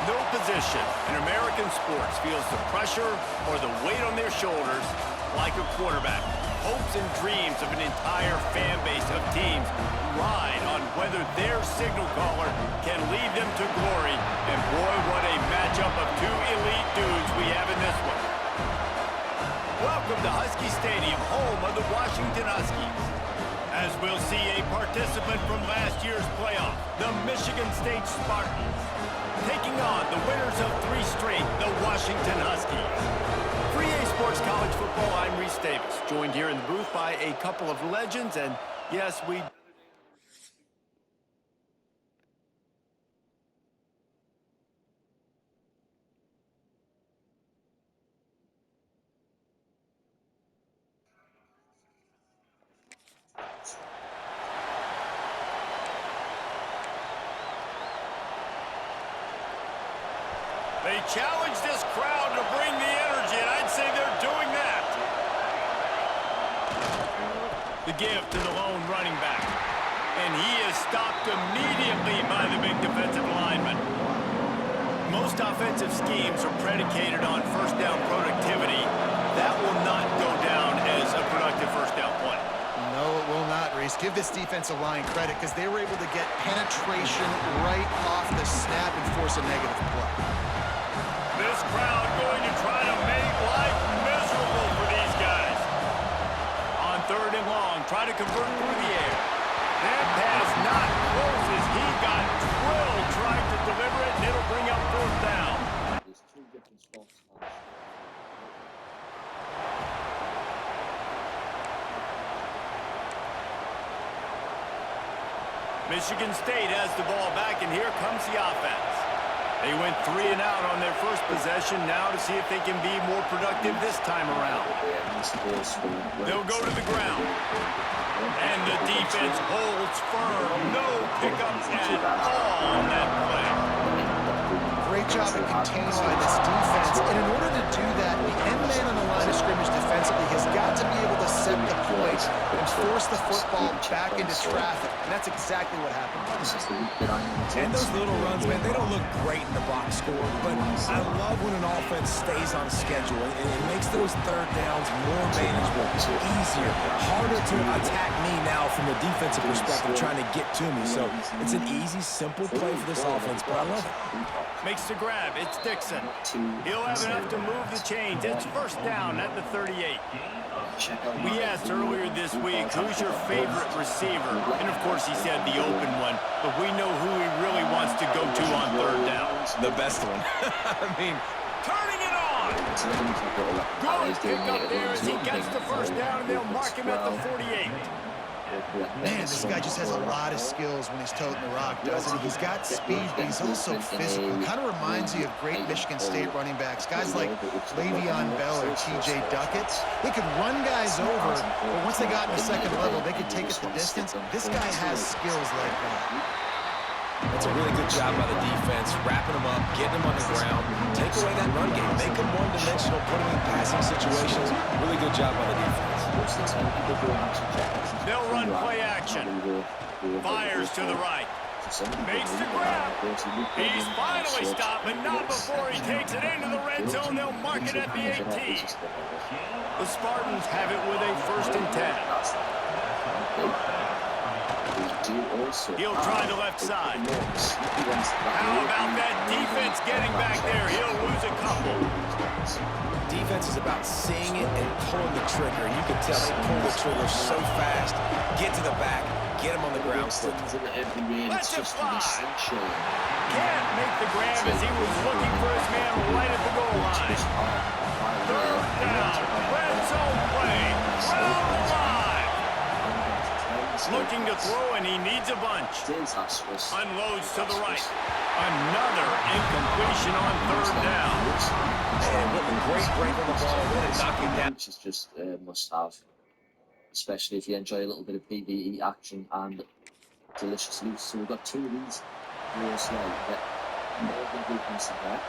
No position in American sports feels the pressure or the weight on their shoulders like a quarterback. Hopes and dreams of an entire fan base of teams ride on whether their signal caller can lead them to glory. And boy, what a matchup of two elite dudes we have in this one. Welcome to Husky Stadium, home of the Washington Huskies. As we'll see a participant from last year's playoff, the Michigan State Spartans, taking on the winners of 3 straight, the Washington Huskies. For EA Sports College Football, I'm Reese Davis, joined here in the booth by a couple of legends, and yes, we... They challenge this crowd to bring the energy, and I'd say they're doing that. The give to the lone running back. And he is stopped immediately by the big defensive lineman. Most offensive schemes are predicated on first down productivity. That will not go down as a productive first down play. No, it will not, Reese. Give this defensive line credit because they were able to get penetration right off the snap and force a negative play. This crowd going to try to make life miserable for these guys. On 3rd and long, try to convert through the air. That pass not close as he got drilled trying to deliver it, and it'll bring up 4th down. There's 2 different spots. Michigan State has the ball back, and here comes the offense. They went 3 and out on their first possession, now to see if they can be more productive this time around. They'll go to the ground. And the defense holds firm. No pickups at all on that play. Great job at containing by this defense. And in order to do that, the end man on the line of scrimmage defensively has got to be able to set the point and force the football back into traffic. And that's exactly what happened. And those little runs, man, they don't look great in the box score, but I love when an offense stays on schedule, and it makes those 3rd downs more manageable, easier, harder to attack me now from the defensive perspective, trying to get to me. So it's an easy, simple play for this offense, but I love it. Makes the grab. It's Dixon. He'll have enough to move the chains. It's 1st down at the 38. We asked earlier this week, who's your favorite receiver? And, of course, he said the open one. But we know who he really wants to go to on 3rd down. The best one. I mean, turning it on. Good pick up there as he gets the 1st down, and they'll mark him at the 48. Man, this guy just has a lot of skills when he's toting the rock, doesn't he? He's got speed, but he's also physical. Kind of reminds you of great Michigan State running backs. Guys like Le'Veon Bell or T.J. Duckett. They could run guys over, but once they got in the 2nd level, they could take it the distance. This guy has skills like that. That's a really good job by the defense, wrapping them up, getting them on the ground, take away that run game, make them one-dimensional, put them in passing situations. Really good job by the defense. They'll run play action. Fires to the right. Makes the grab. He's finally stopped, but not before he takes it into the red zone. They'll mark it at the 18. The Spartans have it with a 1st and 10. He'll try the left side. How about that defense getting back there? He'll lose a couple. Defense is about seeing it and pulling the trigger. And you can tell they pull the trigger so fast. Get to the back. Get him on the ground quickly. Let's it fly. Can't make the grab as he was looking for his man right at the goal line. 3rd down. Red zone play. Round the line. Looking to throw, and he needs a bunch. Unloads to the right. Another incompletion on 3rd down. Man, what a great break on the ball. What a knocking down. Which is just must-have, especially if you enjoy a little bit of PvE action and delicious loot. So we've got 2 of these. Real slow. Get more than defense in there.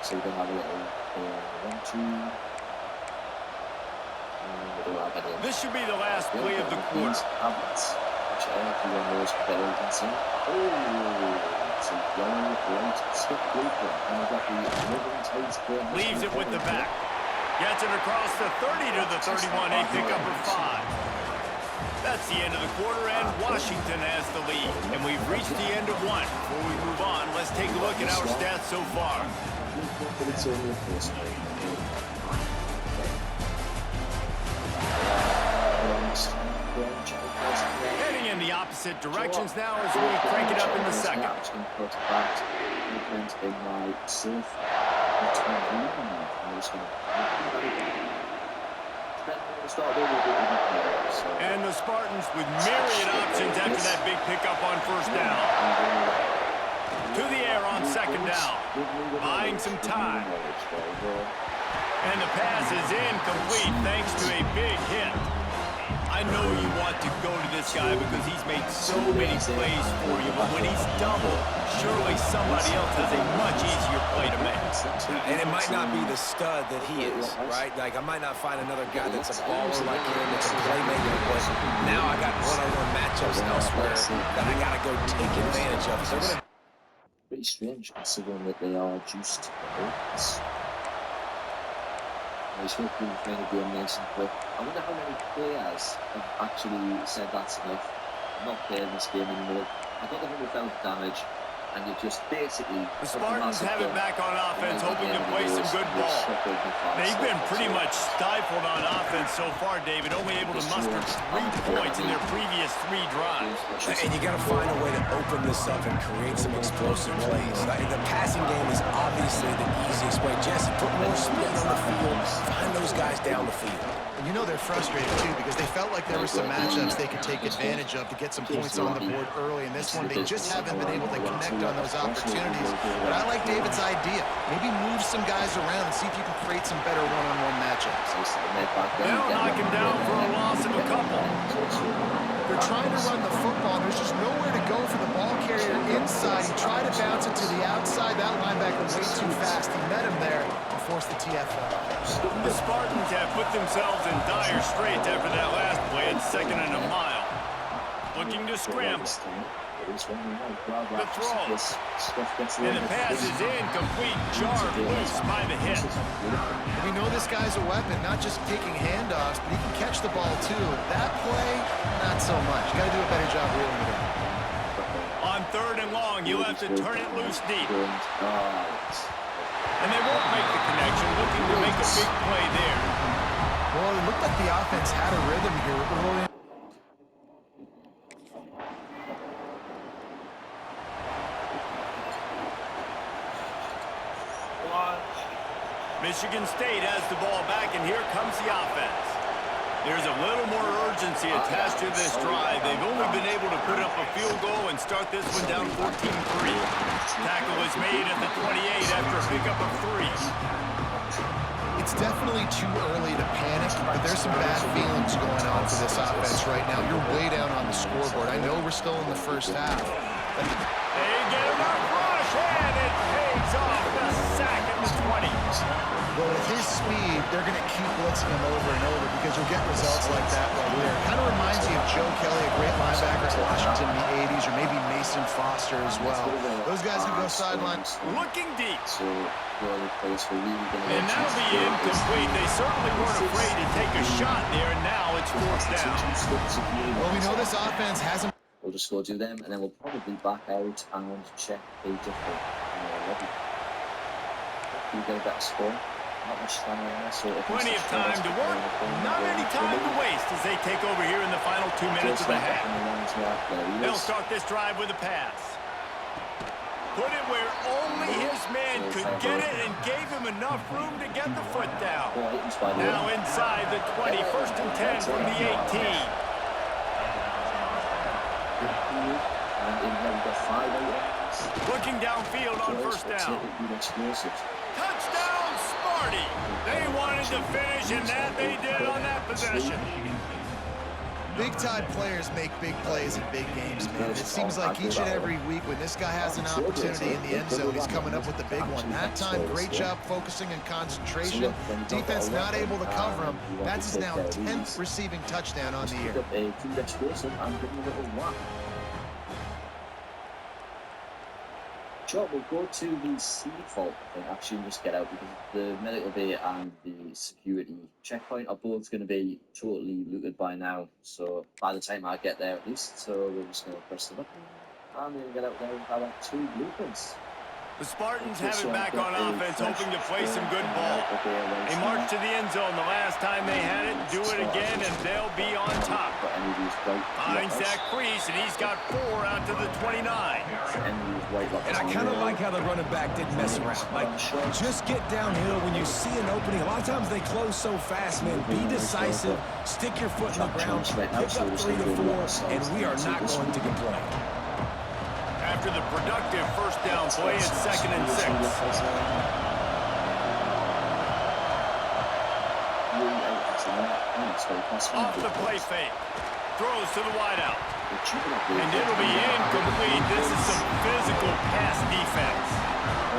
So we're going to have a little 1, 2... This should be the last play of the quarter. So yellow, right, stick blueprint, and we've got the ribbon taste here. Leaves it with the back. Gets it across the 30 to the 31. A pickup of 5. That's the end of the quarter, and Washington has the lead. And we've reached the end of one. Before we move on, let's take a look at our stats so far. Heading in the opposite directions now as we crank it up in the second. And the Spartans with myriad options after that big pickup on first down. To the air on second down. Buying some time. And the pass is incomplete thanks to a big hit. I know you want to go to this guy because he's made so many plays for you, but when he's double, surely somebody else has a much easier play to make. And it might not be the stud that he is, right? Like, I might not find another guy that's a baller like him, that's a playmaker, but now I got one-on-one matchups elsewhere that I got to go take advantage of. So pretty strange considering that they are juiced oats. He's hoping to try to be amazing, but I wonder how many players have actually said that's enough. I'm not playing this game anymore. I got the 100,000 damage, and you just basically... The Spartans have it back on offense, hoping to play some good ball. They've been pretty much stifled on offense so far, David, only able to muster 3 points in their previous 3 drives. And you got to find a way to open this up and create some explosive plays. Like, the passing game is obviously the easiest way. Jesse, put more speed on the field, find those guys down the field. And you know they're frustrated, too, because they felt like there were some matchups they could take advantage of to get some points on the board early. In this one, they just haven't been able to connect on those opportunities. But I like David's idea. Maybe move some guys around and see if you can create some better one-on-one matchups. They'll knock him down for a loss of a couple. They're trying to run the football, and there's just nowhere to go for the ball carrier inside. He tried to bounce it to the outside. That linebacker way too fast. He met him there and forced the TFL. The Spartans have put themselves in dire straits after that last play at 2nd and a mile. Looking to scramble. The throw. And the pass is incomplete. Jarred loose by the hit. We know this guy's a weapon, not just taking handoffs, but he can catch the ball too. That play, not so much. Got to do a better job reeling it in. On 3rd and long, you'll have to turn it loose deep. And they won't make the connection, looking to make a big play there. Well, it looked like the offense had a rhythm here early. Michigan State has the ball back, and here comes the offense. There's a little more urgency attached to this drive. They've only been able to put up a field goal and start this one down 14-3. Tackle is made at the 28 after a pickup of 3. It's definitely too early to panic, but there's some bad feelings going on for this offense right now. You're way down on the scoreboard. I know we're still in the first half. They get him a rush, and it pays off the sack at the 20. Well, with his speed, they're going to keep blitzing him over and over because you'll get results like that right there. Kind of reminds you of Joe Kelly, a great linebacker at Washington in the 80s, or maybe Mason Foster as well. Those guys can go sideline. Looking deep. And that'll be incomplete. They certainly weren't afraid to take a shot there, and now it's 4th down. Well, we know this offense hasn't... We'll just go do them, and then we'll probably back out and check a different lobby. You get a better score. Not much time on there, so plenty of time to work, not any time to waste as they take over here in the final 2 minutes of the half. They'll start this drive with a pass. Put it where only his man could get it and gave him enough room to get the foot down. Now inside the 20, 1st and 10 from the 18. Looking downfield on 1st down. Touchdown, Sparty! They wanted to finish, and that they did on that possession. Big-time players make big plays in big games, man. It seems like each and every week when this guy has an opportunity in the end zone, he's coming up with the big one. That time, great job focusing and concentration. Defense not able to cover him. That's his now 10th receiving touchdown on the year. Sure, we'll go to the Seafault, I think, actually, and just get out because the medical bay and the security checkpoint are both going to be totally looted by now. So by the time I get there, at least, so we're just going to press the button and we're going to get out there and have 2 blueprints. The Spartans have it back on offense, hoping to play some good ball. They marched to the end zone the last time they had it, do it again, and they'll be on top. Finds that crease, and he's got 4 out to the 29. And I kind of like how the running back didn't mess around. Like, just get downhill when you see an opening. A lot of times they close so fast, man. Be decisive, stick your foot in the ground, pick up 3 to 4, and we are not going to complain. After the productive first down play, it's 2nd and 6. Off the play fake. Throws to the wideout. And it'll be incomplete. This is some physical pass defense.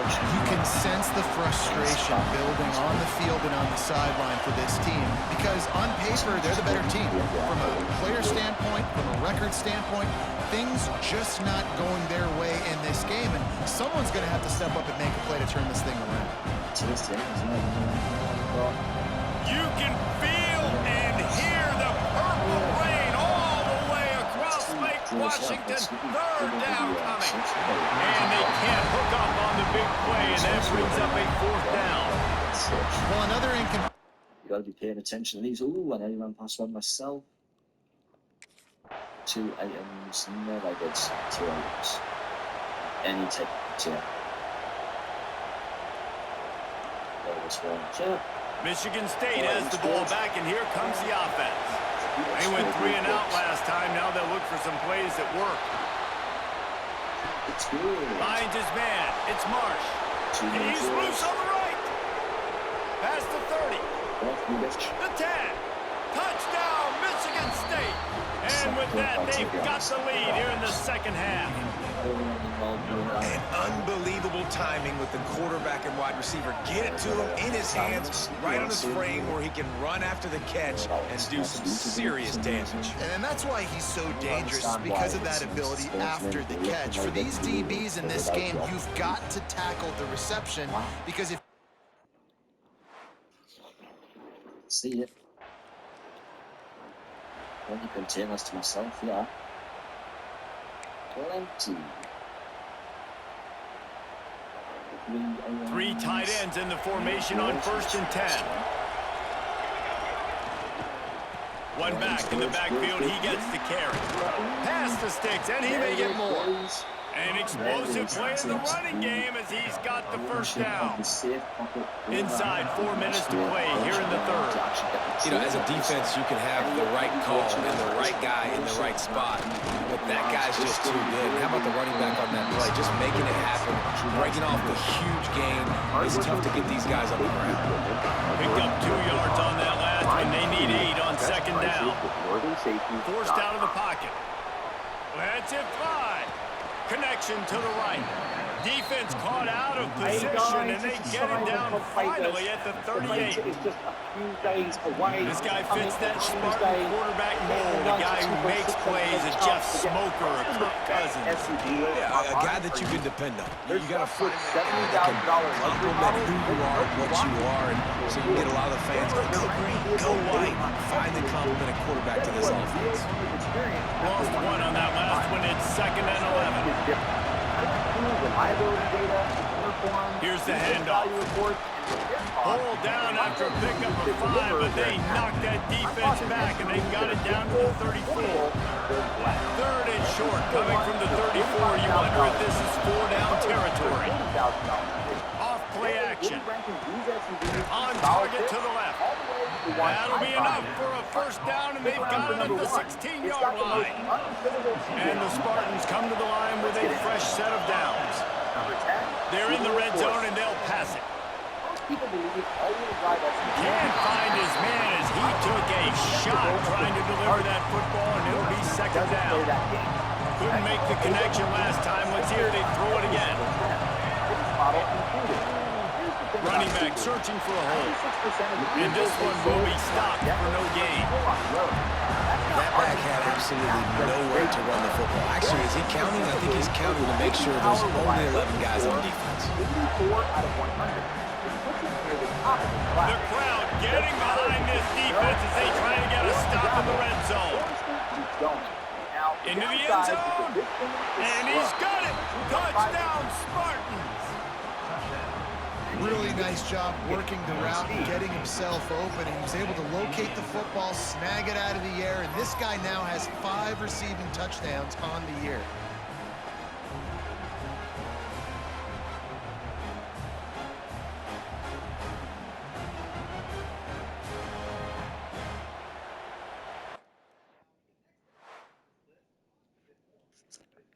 You can sense the frustration building on the field and on the sideline for this team because on paper, they're the better team. From a player standpoint, from a record standpoint, things just not going their way in this game, and someone's going to have to step up and make a play to turn this thing around. You can feel and hear the purple rain all the way across Lake Washington. 3rd down coming. And they can't hook up on the big play, and that brings up a 4th down. Well, another You got to be paying attention to these. Ooh, I nearly ran past one myself. 2 items, never good. 2 items. Any type of chair. There was one. Sure. Michigan State has the ball back, and here comes the offense. They went 3 and out last time. Now they'll look for some plays that work. It's good. Finds his man. It's Marsh. He's loose on the right. Past the 30. The 10. Touchdown, Michigan State. And with that, they've got the lead here in the 2nd half. And unbelievable timing with the quarterback and wide receiver. Get it to him in his hands, right on his frame where he can run after the catch and do some serious damage. And that's why he's so dangerous, because of that ability after the catch. For these DBs in this game, you've got to tackle the reception, because if... See it. Plenty containers to myself, yeah. Plenty. 3 tight ends in the formation on 1st and 10. One back in the backfield, he gets the carry. Pass the sticks, and he may get more. An explosive play in the running game as he's got the 1st down. Inside 4 minutes to play here in the 3rd. You know, as a defense, you can have the right call and the right guy in the right spot, but that guy's just too good. How about the running back on that play? Just making it happen, breaking off the huge gain. It's tough to get these guys on the ground. Picked up 2 yards on that last one. They need 8 on 2nd down. Forced out of the pocket. Let's it fly. Connection to the right. Defense caught out of position, and they get it down finally at the 38. This guy fits that Spartan quarterback mold, a guy who makes plays, a Jeff Smoker, a Kirk Cousins. Yeah, a guy that you can depend on. You got to find a guy that can complement who you are and what you are, and so you get a lot of the fans go, go green, go white. Find the complementing quarterback to this offense. Lost 1 on that last one. It's 2nd and 11. Here's the handoff. Pulled down after a pickup of 5, but they knocked that defense back, and they got it down to the 34. 3rd and short, coming from the 34. You wonder if this is 4-down territory. Off play action. On target to the left. That'll be enough for a 1st down, and they've got it at the 16-yard line. And the Spartans come to the line with a fresh set of downs. They're in the red zone, and they'll pass it. Can't find his man as he took a shot trying to deliver that football, and it'll be 2nd down. Couldn't make the connection last time. Let's hear they throw it again. Running back searching for a hole. And this one will be stopped for no gain. That back had absolutely nowhere to run the football. Actually, is he counting? I think he's counting to make sure there's only 11 guys on defense. 84 out of 100. The crowd getting behind this defense as they try to get a stop in the red zone. Into the end zone, and he's got it. Touchdown, Spartans. Really nice job working the route and getting himself open. And he was able to locate the football, snag it out of the air, and this guy now has 5 receiving touchdowns on the year.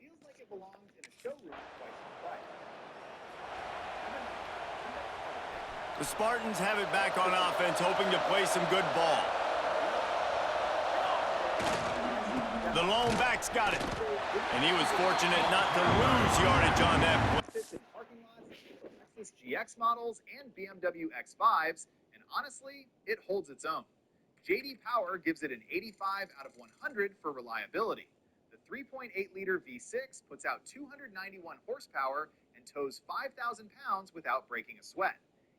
Feels like it belongs in a showroom twice in price. The Spartans have it back on offense, hoping to play some good ball. The lone back's got it, and he was fortunate not to lose yardage on that play. Fits in parking lots, Lexus GX models, and BMW X5s, and honestly, it holds its own. JD Power gives it an 85 out of 100 for reliability. The 3.8-liter V6 puts out 291 horsepower and tows 5,000 pounds without breaking a sweat.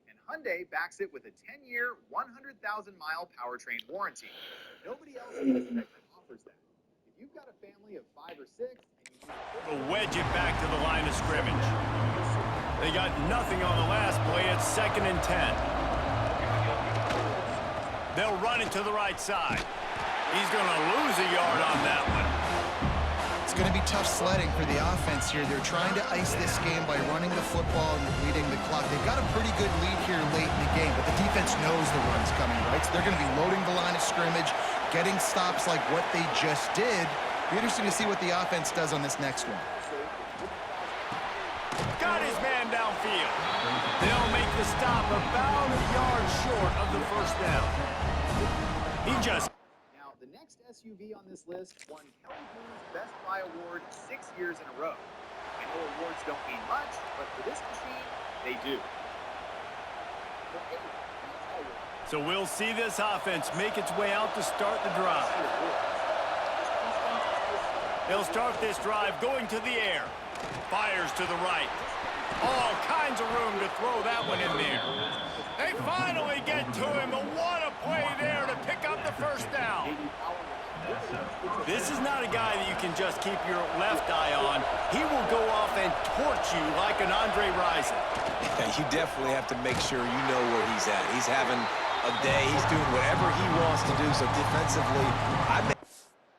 And Hyundai backs it with a 10-year, 100,000-mile powertrain warranty. Nobody else in the segment offers that. If you've got a family of 5 or 6 and you need They'll wedge it back to the line of scrimmage. They got nothing on the last play. It's 2nd and 10. They'll run it to the right side. He's going to lose a yard on that one. It's going to be tough sledding for the offense here. They're trying to ice this game by running the football and leading the clock. They've got a pretty good lead here late in the game, but the defense knows the run's coming, right? So they're going to be loading the line of scrimmage, getting stops like what they just did. Be interesting to see what the offense does on this next one. Got his man downfield. They'll make the stop about a yard short of the first down. He just... Now, the next SUV on this list won Kelly Blue's Best Buy Award 6 years in a row. I know awards don't mean much, but for this machine, they do. So we'll see this offense make its way out to start the drive. They'll start this drive going to the air. Fires to the right. All kinds of room to throw that one in there. They finally get to him, but what a play there to pick up the first down. This is not a guy that you can just keep your left eye on. He will go off and torch you like an Andre Rison. Yeah, you definitely have to make sure you know where he's at. He's having a day. He's doing whatever he wants to do. So defensively,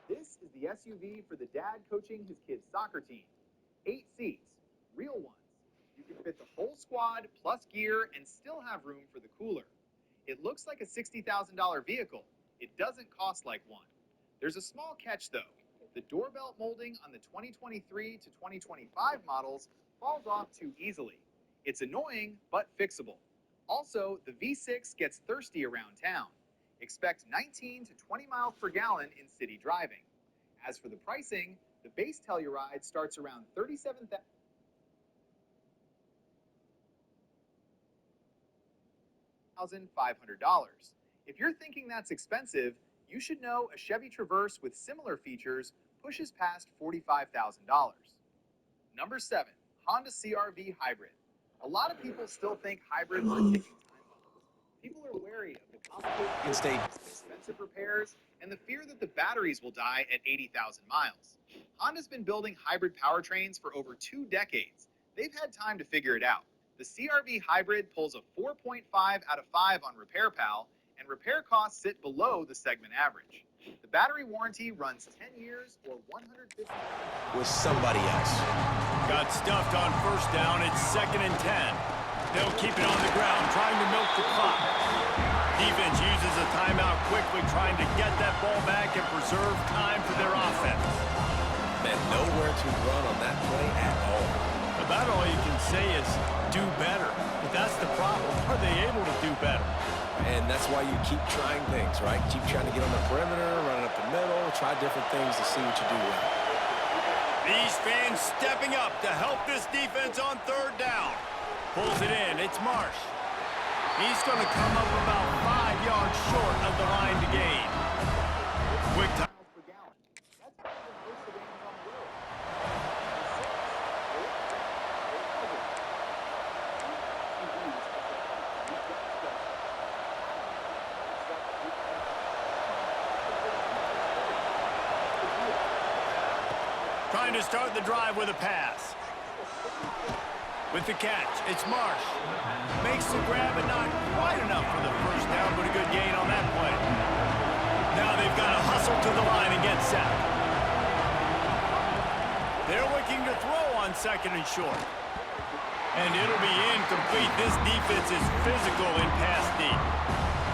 This is the SUV for the dad coaching his kid's soccer team. 8 seats, real ones. You can fit the whole squad plus gear and still have room for the cooler. It looks like a $60,000 vehicle. It doesn't cost like one. There's a small catch though. The doorbell molding on the 2023 to 2025 models falls off too easily. It's annoying, but fixable. Also, the V6 gets thirsty around town. Expect 19 to 20 miles per gallon in city driving. As for the pricing, the base Telluride starts around $37,500. If you're thinking that's expensive, you should know a Chevy Traverse with similar features pushes past $45,000. Number 7, Honda CR-V Hybrid. A lot of people still think hybrids are ticking time bombs. People are wary of the complicated, expensive repairs and the fear that the batteries will die at 80,000 miles. Honda's been building hybrid powertrains for over 2 decades. They've had time to figure it out. The CR-V Hybrid pulls a 4.5 out of 5 on RepairPal, and repair costs sit below the segment average. The battery warranty runs 10 years or 150 with somebody else. Got stuffed on first down. It's 2nd and 10. They'll keep it on the ground, trying to milk the clock. Defense uses a timeout quickly, trying to get that ball back and preserve time for their offense. Man, nowhere to run on that play at all. About all you can say is do better. But that's the problem. Are they able to do better? And that's why you keep trying things, right? Keep trying to get on the perimeter, running up the middle, try different things to see what you do well. These fans stepping up to help this defense on 3rd down. Pulls it in. It's Marsh. He's going to come up about 5 yards short of the line to gain. Quick time. trying to start the drive with a pass. With the catch, it's Marsh. Makes the grab, but not quite enough for the first down, but a good gain on that play. Now they've got to hustle to the line and get set. They're looking to throw on 2nd and short. And it'll be incomplete. This defense is physical in pass deep.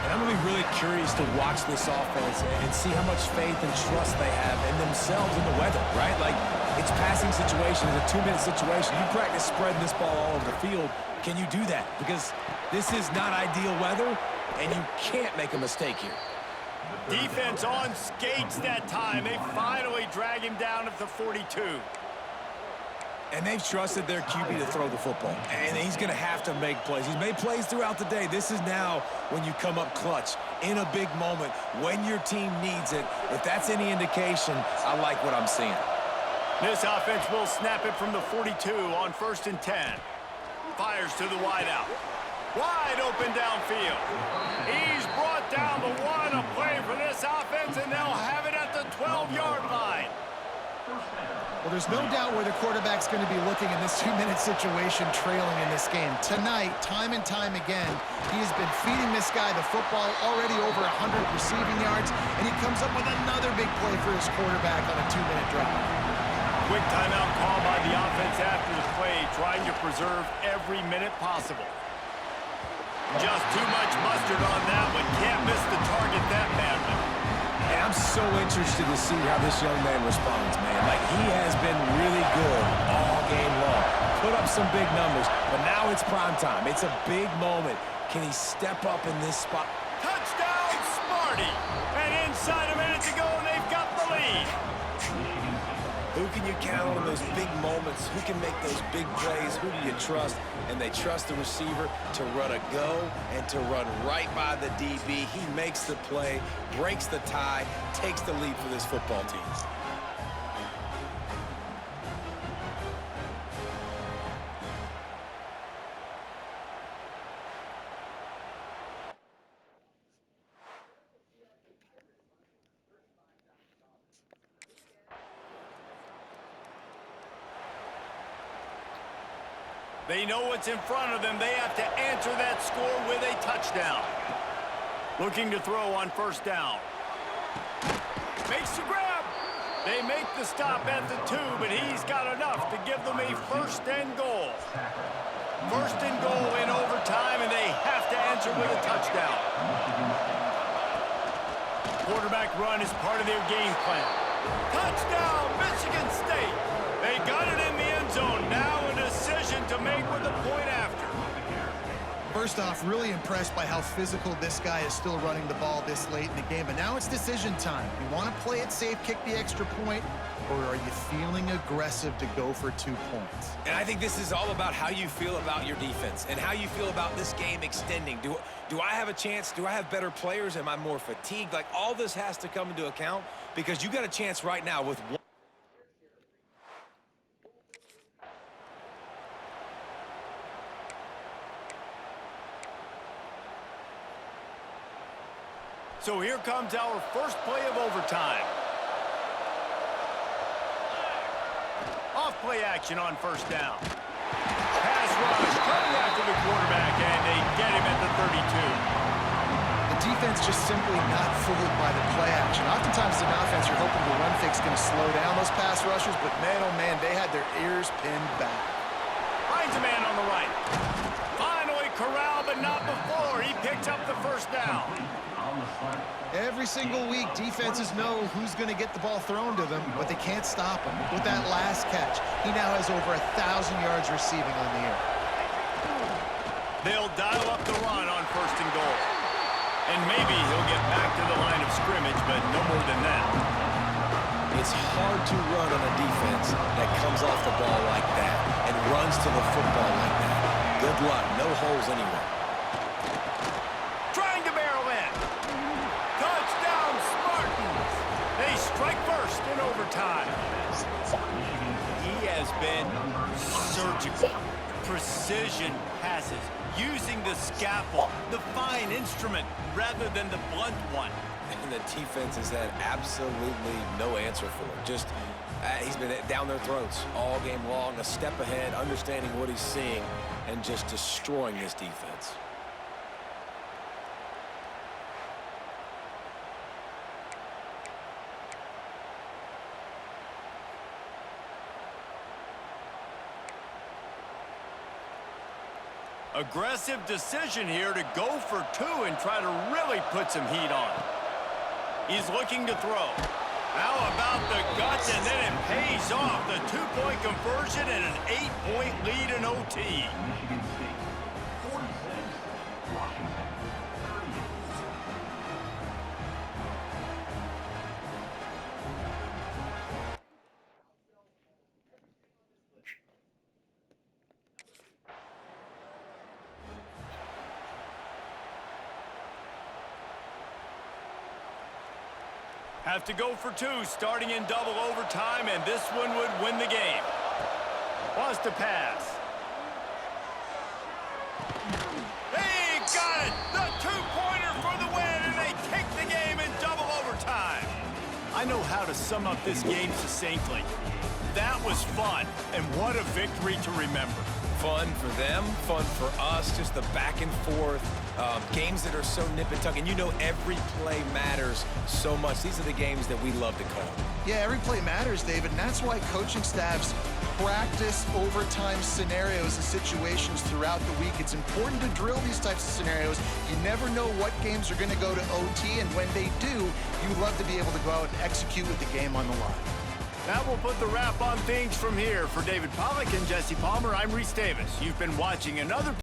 And I'm going to be really curious to watch this offense and see how much faith and trust they have in themselves and the weather, right? Like, it's passing situation, it's a 2-minute situation. You practice spreading this ball all over the field. Can you do that? Because this is not ideal weather, and you can't make a mistake here. Defense on skates that time. They finally drag him down at the 42. And they've trusted their QB to throw the football. And he's going to have to make plays. He's made plays throughout the day. This is now when you come up clutch in a big moment when your team needs it. If that's any indication, I like what I'm seeing. This offense will snap it from the 42 on 1st and 10. Fires to the wideout. Wide open downfield. He's brought down the one. A play for this offense, and they'll have it at the 12-yard line. Well, there's no doubt where the quarterback's going to be looking in this 2-minute situation trailing in this game. Tonight, time and time again, he has been feeding this guy the football, already over 100 receiving yards, and he comes up with another big play for his quarterback on a 2-minute drive. Quick timeout call by the offense after the play, trying to preserve every minute possible. Just too much mustard on that one. Can't miss the target that badly. And I'm so interested to see how this young man responds, man. Like, he has been really good all game long. Put up some big numbers, but now it's prime time. It's a big moment. Can he step up in this spot? Touchdown, Smarty! And inside a minute to go, and they've got the lead. Who can you count on in those big moments? Who can make those big plays? Who do you trust? And they trust the receiver to run a go and to run right by the DB. He makes the play, breaks the tie, takes the lead for this football team. They know what's in front of them. They have to answer that score with a touchdown. Looking to throw on 1st down. Makes the grab. They make the stop at the 2, but he's got enough to give them a 1st and goal. 1st and goal in overtime, and they have to answer with a touchdown. Quarterback run is part of their game plan. Touchdown, Michigan State. They got it in the end zone. Now a decision to make with a point after. First off, really impressed by how physical this guy is still running the ball this late in the game. But now it's decision time. You want to play it safe, kick the extra point, or are you feeling aggressive to go for 2 points? And I think this is all about how you feel about your defense and how you feel about this game extending. Do I have a chance? Do I have better players? Am I more fatigued? Like, all this has to come into account because you got a chance right now with one. So here comes our first play of overtime. Off play action on 1st down. Pass rush, coming after the quarterback, and they get him at the 32. The defense just simply not fooled by the play action. Oftentimes in offense, you're hoping the run fake's going to slow down those pass rushers, but man, oh man, they had their ears pinned back. Finds a man on the right. Finally corralled, but not before. He picks up the 1st down. Every single week, defenses know who's going to get the ball thrown to them, but they can't stop him. With that last catch, he now has over 1,000 yards receiving on the year. They'll dial up the run on 1st and goal. And maybe he'll get back to the line of scrimmage, but no more than that. It's hard to run on a defense that comes off the ball like that and runs to the football like that. Good luck. No holes anywhere. Trying to barrel in. Touchdown, Spartans. They strike first in overtime. He has been surgical. Precision passes. Using the scalpel, the fine instrument, rather than the blunt one. And the defense has had absolutely no answer for it. Just He's been down their throats all game long, a step ahead, understanding what he's seeing, and just destroying this defense. Aggressive decision here to go for 2 and try to really put some heat on. He's looking to throw. How about the guts, and then it pays off. The 2-point conversion and an 8-point lead in OT. Have to go for 2, starting in double overtime, and this one would win the game. Wants to pass. He got it! The 2-pointer for the win, and they take the game in double overtime. I know how to sum up this game succinctly. That was fun, and what a victory to remember. Fun for them, fun for us, just the back and forth. Games that are so nip and tuck, and you know every play matters so much. These are the games that we love to call. Yeah, every play matters, David, and that's why coaching staffs practice overtime scenarios and situations throughout the week. It's important to drill these types of scenarios. You never know what games are going to go to OT, and when they do, you love to be able to go out and execute with the game on the line. Now we'll put the wrap on things from here. For David Pollack and Jesse Palmer, I'm Reese Davis. You've been watching another